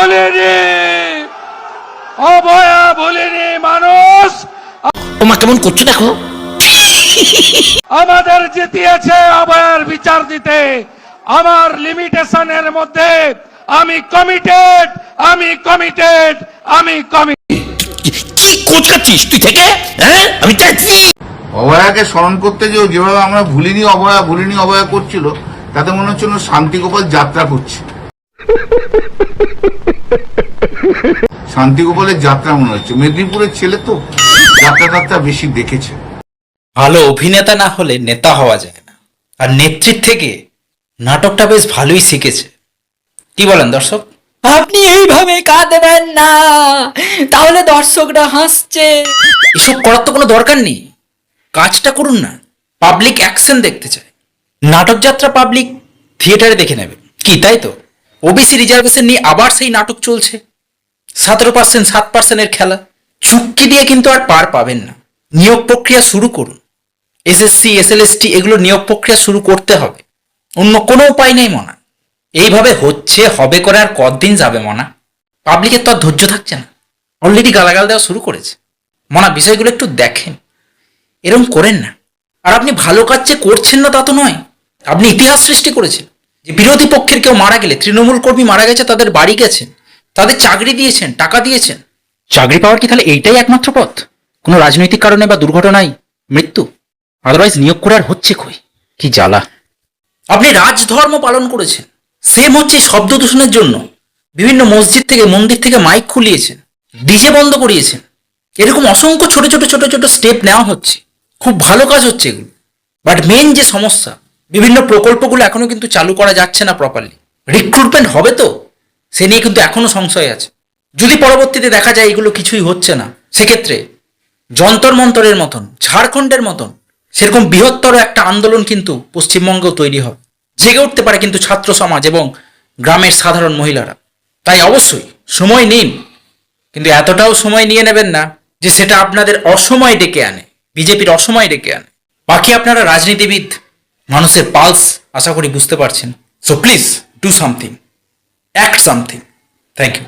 ভুলিনি, অভয়া ভুলিনি মানুষ। তোমার কেমন করছো দেখো। আমাদের জিতিয়েছে অভয়ার বিচার দিতে। আমার লিমিটেশনের মধ্যে আমি কমিটেড, আমি কমিটেড, আমি কমিটেড। কি কোচকাচ্ছিস তুই থেকে? হ্যাঁ, আমি চাচ্ছি অভয়াকে স্মরণ করতে যেভাবে আমরা ভুলিনি অভয়া ভুলিনি অভয়া করছিল, তাতে মনে হচ্ছিল শান্তিগোপাল যাত্রা করছে। শান্তিগোপালের যাত্রা মনে হচ্ছে। মেদিনীপুরের ছেলে তো যাত্রা বেশি দেখেছে। ভালো অভিনেতা না হলে নেতা হওয়া যায় না, আর নেতৃত্ব থেকে নাটকটা বেশ ভালোই শিখেছে। কি বলেন দর্শক? আপনি এইভাবে কাঁদবেন না, তাহলে দর্শকরা হাসছে। এসব করার তো কোনো দরকার নেই, কাজটা করুন না। পাবলিক অ্যাকশন দেখতে চায়, নাটক যাত্রা পাবলিক থিয়েটারে দেখে নেবে কি, তাই তো? ওবিসি রিজার্ভেশন নিয়ে আবার সেই নাটক চলছে। 17% 7%-এর খেলা। চুক্তি দিয়ে কিন্তু আর পার পাবেন না। নিয়োগ প্রক্রিয়া শুরু করুন। এসএসসি এসএলএসটি এগুলো নিয়োগ প্রক্রিয়া শুরু করতে হবে, অন্য কোনো উপায় নেই মনা। এইভাবে হচ্ছে হবে করে আর কতদিন যাবে মনা? পাবলিকের তো আর ধৈর্য থাকছে না, অলরেডি গালাগাল দেওয়া শুরু করেছে। মনা বিষয়গুলো একটু দেখেন, এরকম করেন না। আর আপনি ভালো কাজ যে করছেন না তা তো নয়, আপনি ইতিহাস সৃষ্টি করেছেন যে বিরোধী পক্ষের কেউ মারা গেলে, তৃণমূল কর্মী মারা গেছে, তাদের বাড়ি গেছেন, তাদের চাকরি দিয়েছেন, টাকা দিয়েছেন। চাকরি পাওয়ার কি তাহলে এইটাই একমাত্র পথ? কোনো রাজনৈতিক কারণে বা দুর্ঘটনায় মৃত্যু? আদারওয়াইজ নিয়োগ করে আর হচ্ছে কই? কি জ্বালা। আপনি রাজধর্ম পালন করেছেন, সেম হচ্ছে শব্দ দূষণের জন্য বিভিন্ন মসজিদ থেকে মন্দির থেকে মাইক খুলিয়েছেন, ডিজে বন্ধ করিয়েছেন। এরকম অসংখ্য ছোট ছোট ছোট ছোট স্টেপ নেওয়া হচ্ছে, খুব ভালো কাজ হচ্ছে এগুলো। বাট মেন যে সমস্যা, বিভিন্ন প্রকল্পগুলো এখনো কিন্তু চালু করা যাচ্ছে না প্রপারলি। রিক্রুটমেন্ট হবে তো, সে নিয়ে কিন্তু এখনো সংশয় আছে। যদি পরবর্তীতে দেখা যায় এগুলো কিছুই হচ্ছে না, সেক্ষেত্রে যন্তর মন্তরের মতন, ঝাড়খণ্ডের মতন সেরকম বৃহত্তর একটা আন্দোলন কিন্তু পশ্চিমবঙ্গেও তৈরি হবে। জেগে উঠতে পারে কিন্তু ছাত্র সমাজ এবং গ্রামের সাধারণ মহিলারা। তাই অবশ্যই সময় নিন, কিন্তু এতটাও সময় নিয়ে নেবেন না যে সেটা আপনাদের অসময় ডেকে আনে, বিজেপির অসময় ডেকে আনে। বাকি আপনারা রাজনীতিবিদ, মানুষের পালস আশা করি বুঝতে পারছেন। So please do something, act something. Thank you.